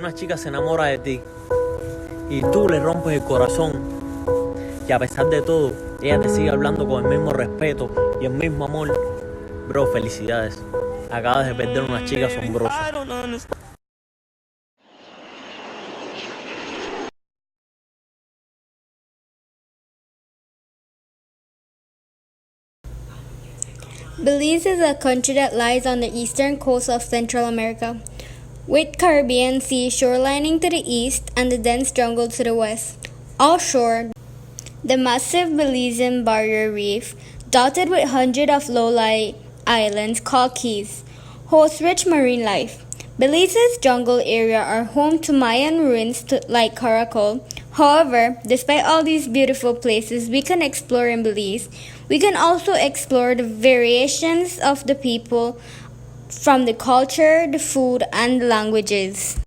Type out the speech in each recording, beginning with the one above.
una chica se enamora de ti y tú le rompes el corazón y a pesar de todo, ella te sigue hablando con el mismo respeto y el mismo amor, bro, felicidades. Acabas de perder una chica asombrosa. Belize is a country that lies on the eastern coast of Central America, with Caribbean Sea shorelining to the east and the dense jungle to the west. Offshore, the massive Belizean barrier reef, dotted with hundreds of low-lying islands called keys, hosts rich marine life. Belize's jungle area are home to Mayan ruins like Caracol. However, despite all these beautiful places we can explore in Belize, we can also explore the variations of the people from the culture, the food, and the languages.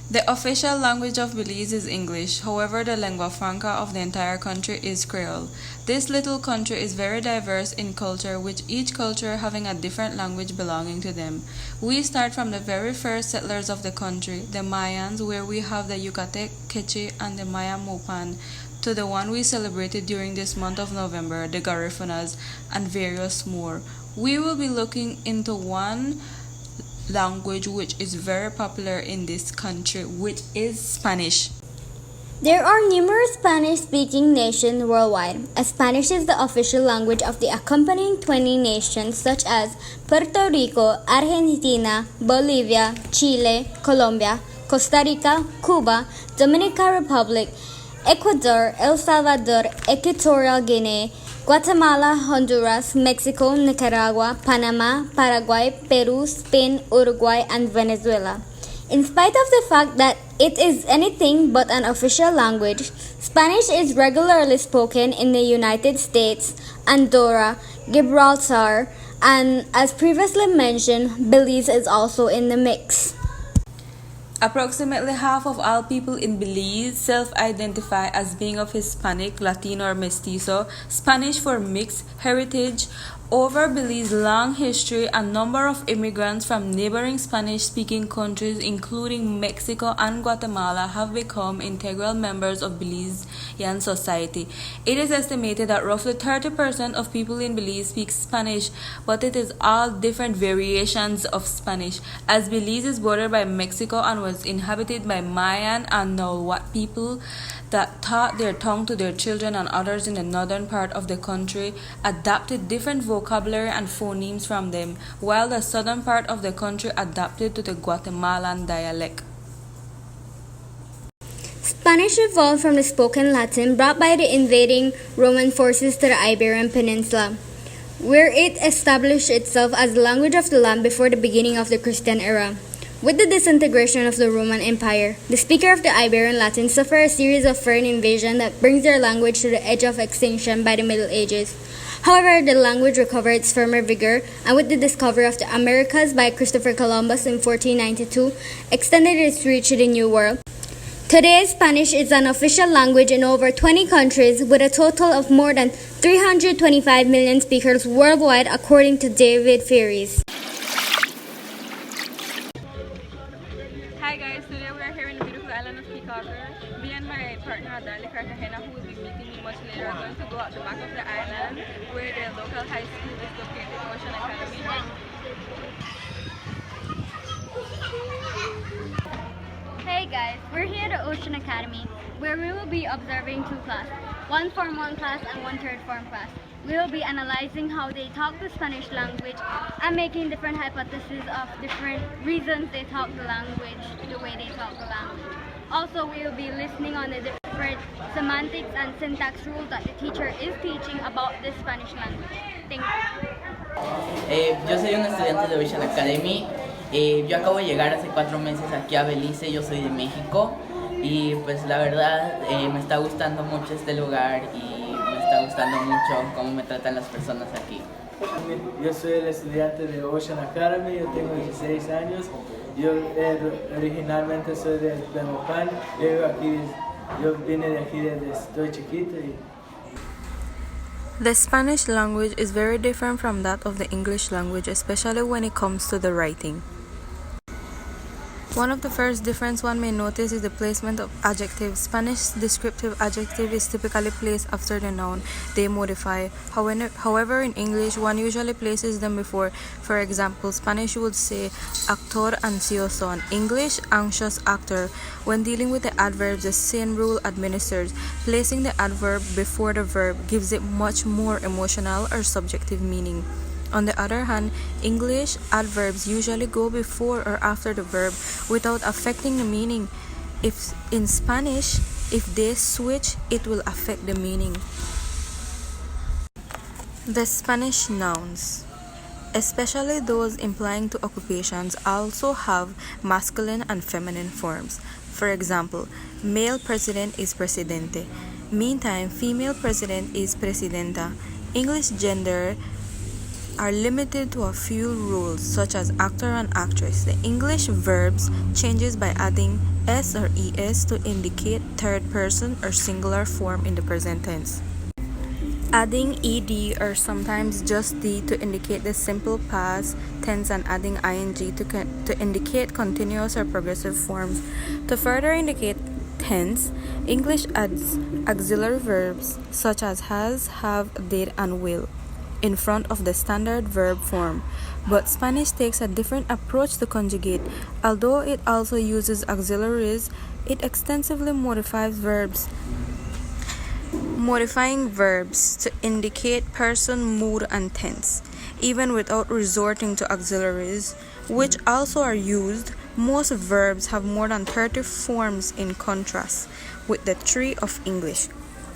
The official language of Belize is English, however the lingua franca of the entire country is Creole. This little country is very diverse in culture, with each culture having a different language belonging to them. We start from the very first settlers of the country, the Mayans, where we have the Yucatec, Quechua, and the Maya Mopan, to the one we celebrated during this month of November, the Garifunas, and various more. We will be looking into one language which is very popular in this country, which is Spanish. There are numerous Spanish-speaking nations worldwide, as Spanish is the official language of the accompanying 20 nations such as Puerto Rico, Argentina, Bolivia, Chile, Colombia, Costa Rica, Cuba, Dominican Republic, Ecuador, El Salvador, Equatorial Guinea, Guatemala, Honduras, Mexico, Nicaragua, Panama, Paraguay, Peru, Spain, Uruguay, and Venezuela. In spite of the fact that it is anything but an official language, Spanish is regularly spoken in the United States, Andorra, Gibraltar, and as previously mentioned, Belize is also in the mix. Approximately half of all people in Belize self-identify as being of Hispanic, Latino, or Mestizo, Spanish for mixed heritage. Over Belize's long history, a number of immigrants from neighboring Spanish-speaking countries, including Mexico and Guatemala, have become integral members of Belizean society. It is estimated that roughly 30% of people in Belize speak Spanish, but it is all different variations of Spanish, as Belize is bordered by Mexico and was inhabited by Mayan and Nahuatl people that taught their tongue to their children, and others in the northern part of the country adapted different vocabulary and phonemes from them, while the southern part of the country adapted to the Guatemalan dialect. Spanish evolved from the spoken Latin brought by the invading Roman forces to the Iberian Peninsula, where it established itself as the language of the land before the beginning of the Christian era. With the disintegration of the Roman Empire, the speaker of the Iberian Latin suffered a series of foreign invasions that brings their language to the edge of extinction by the Middle Ages. However, the language recovered its former vigor, and with the discovery of the Americas by Christopher Columbus in 1492, extended its reach to the New World. Today, Spanish is an official language in over 20 countries, with a total of more than 325 million speakers worldwide, according to David Ferries. Hi guys, today we are here in the beautiful island of Kikaker. Me and my partner Adali Cartagena, who will be meeting me much later, are going to go out the back of the island where the local high school is located, Ocean Academy. Hey guys, we're here at the Ocean Academy, where we will be observing two classes, one Form 1 class and one third form class. We will be analyzing how they talk the Spanish language and making different hypotheses of different reasons they talk the language, the way they talk the language. Also, we will be listening on the different semantics and syntax rules that the teacher is teaching about the Spanish language. Thank you. Yo soy un estudiante de Ocean Academy. Yo acabo de llegar hace 4 meses aquí a Belice, yo soy de México y pues la verdad me está gustando mucho este lugar y me está gustando mucho cómo me tratan las personas aquí. Yo soy el estudiante de Ocean Academy, yo tengo 16 años, yo originalmente soy de Belmopan, yo vine de aquí desde estoy chiquito. The Spanish language is very different from that of the English language, especially when it comes to the writing. One of the first difference one may notice is the placement of adjectives. Spanish descriptive adjective is typically placed after the noun they modify. However, in English, one usually places them before. For example, Spanish would say actor ansioso. In English, anxious actor. When dealing with the adverbs, the same rule administers. Placing the adverb before the verb gives it much more emotional or subjective meaning. On the other hand, English adverbs usually go before or after the verb without affecting the meaning. If in Spanish, if they switch, it will affect the meaning. The Spanish nouns, especially those implying to occupations, also have masculine and feminine forms. For example, male president is presidente. Meantime, female president is presidenta. English gender are limited to a few rules, such as actor and actress. The English verbs changes by adding s or es to indicate third person or singular form in the present tense. Adding ed or sometimes just d to indicate the simple past tense, and adding ing to indicate continuous or progressive forms. To further indicate tense, English adds auxiliary verbs such as has, have, did, and will in front of the standard verb form, but Spanish takes a different approach to conjugate. Although it also uses auxiliaries, it extensively modifies verbs, modifying verbs to indicate person, mood, and tense, even without resorting to auxiliaries, which also are used. Most verbs have more than 30 forms in contrast with the 3 of English.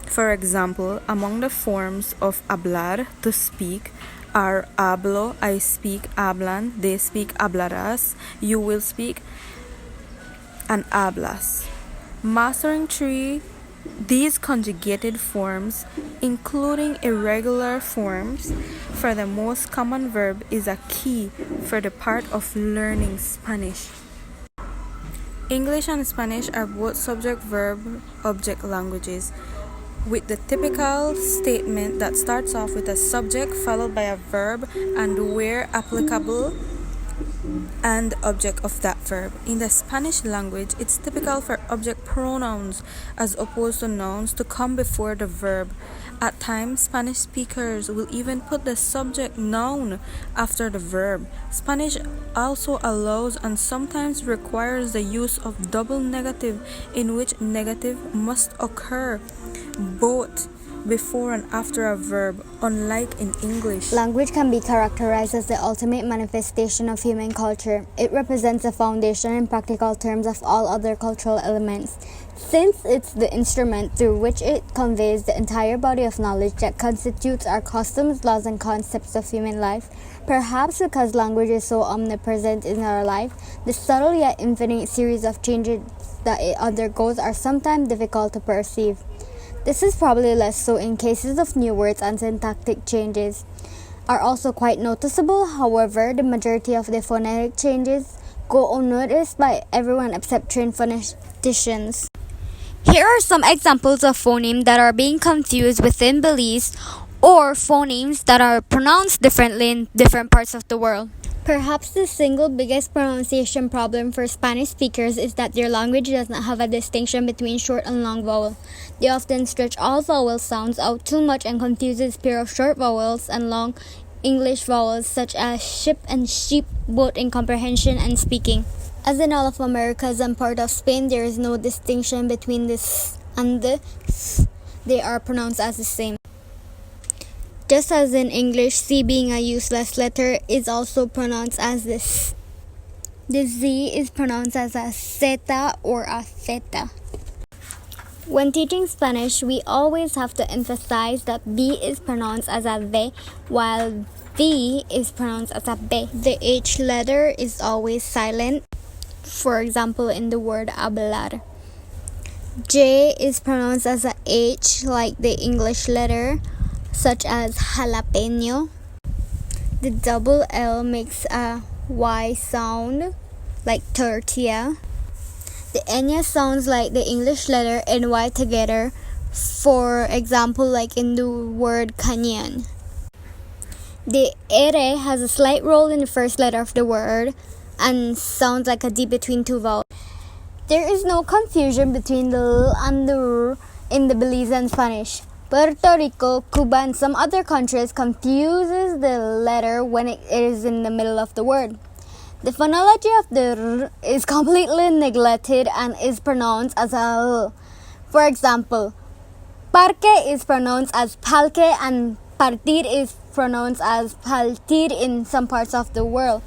For example, among the forms of hablar, to speak, are hablo, I speak, hablan, they speak, hablarás, you will speak, and hablas. Mastering these conjugated forms, including irregular forms, for the most common verb is a key for the part of learning Spanish. English and Spanish are both subject-verb-object languages, with the typical statement that starts off with a subject followed by a verb and, where applicable, and object of that verb. In the Spanish language, it's typical for object pronouns as opposed to nouns to come before the verb. At times, Spanish speakers will even put the subject noun after the verb. Spanish also allows and sometimes requires the use of double negative, in which negative must occur both before and after a verb, unlike in English. Language can be characterized as the ultimate manifestation of human culture. It represents the foundation in practical terms of all other cultural elements, since it's the instrument through which it conveys the entire body of knowledge that constitutes our customs, laws, and concepts of human life. Perhaps because language is so omnipresent in our life, the subtle yet infinite series of changes that it undergoes are sometimes difficult to perceive. This is probably less so in cases of new words, and syntactic changes are also quite noticeable. However, the majority of the phonetic changes go unnoticed by everyone except trained phoneticians. Here are some examples of phonemes that are being confused within Belize, or phonemes that are pronounced differently in different parts of the world. Perhaps the single biggest pronunciation problem for Spanish speakers is that their language does not have a distinction between short and long vowel. They often stretch all vowel sounds out too much and confuses pair of short vowels and long English vowels such as ship and sheep, both in comprehension and speaking. As in all of Americas and part of Spain, there is no distinction between the s and the th. They are pronounced as the same. Just as in English, C being a useless letter is also pronounced as this. The Z is pronounced as a zeta or a theta. When teaching Spanish, we always have to emphasize that B is pronounced as a V, while V is pronounced as a B. The H letter is always silent, for example in the word hablar. J is pronounced as a H like the English letter, such as jalapeno. The double L makes a Y sound, like tortilla. The ñ sounds like the English letter and Y together, for example like in the word cañón. The R has a slight roll in the first letter of the word, and sounds like a D between two vowels. There is no confusion between the L and the R in the Belizean Spanish. Puerto Rico, Cuba, and some other countries confuses the letter when it is in the middle of the word. The phonology of the R is completely neglected and is pronounced as a L. For example, parque is pronounced as palque and partir is pronounced as paltir in some parts of the world.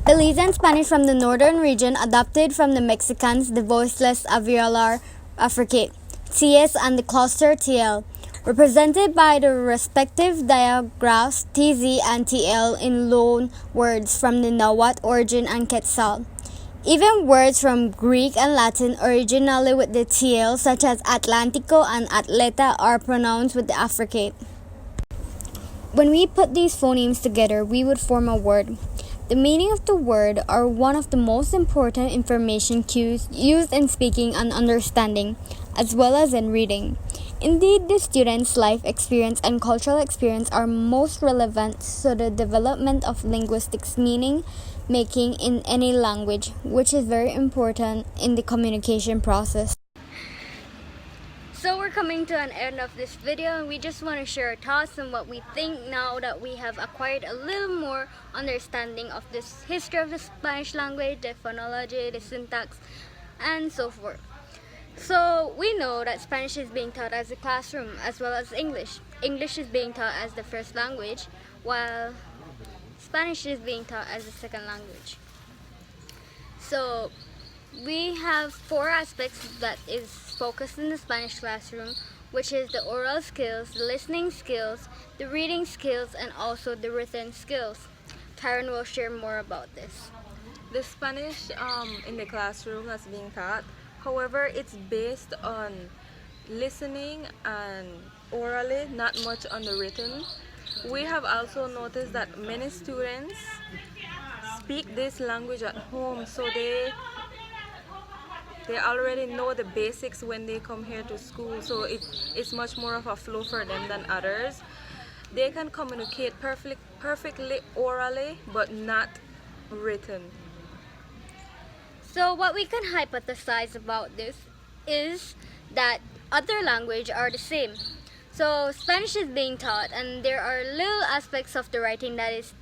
Belizean Spanish from the northern region adopted from the Mexicans the voiceless alveolar affricate, TS and the cluster TL, represented by the respective diagraphs TZ and TL in loan words from the Nahuatl origin and Quetzal. Even words from Greek and Latin originally with the TL, such as Atlántico and Atleta, are pronounced with the affricate. When we put these phonemes together, we would form a word. The meaning of the word are one of the most important information cues used in speaking and understanding, as well as in reading. Indeed, the student's life experience and cultural experience are most relevant to the development of linguistics meaning making in any language, which is very important in the communication process. So we're coming to an end of this video, and we just want to share our thoughts on what we think now that we have acquired a little more understanding of this history of the Spanish language, the phonology, the syntax, and so forth. So we know that Spanish is being taught as a classroom as well as English. English is being taught as the first language, while Spanish is being taught as a second language. So we have 4 aspects that is focused in the Spanish classroom, which is the oral skills, the listening skills, the reading skills, and also the written skills. Tyron will share more about this. The Spanish in the classroom that's being taught, however, it's based on listening and orally, not much on the written. We have also noticed that many students speak this language at home, so they already know the basics when they come here to school, so it's much more of a flow for them than others. They can communicate perfectly orally, but not written. So what we can hypothesize about this is that other languages are the same. So Spanish is being taught, and there are little aspects of the writing that is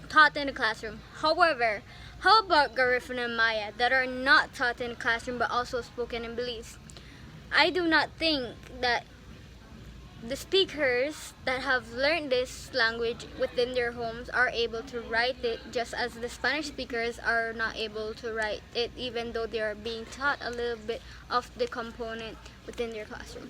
taught in the classroom. However, how about Garifuna and Maya that are not taught in the classroom but also spoken in Belize? I do not think that the speakers that have learned this language within their homes are able to write it, just as the Spanish speakers are not able to write it, even though they are being taught a little bit of the component within their classroom.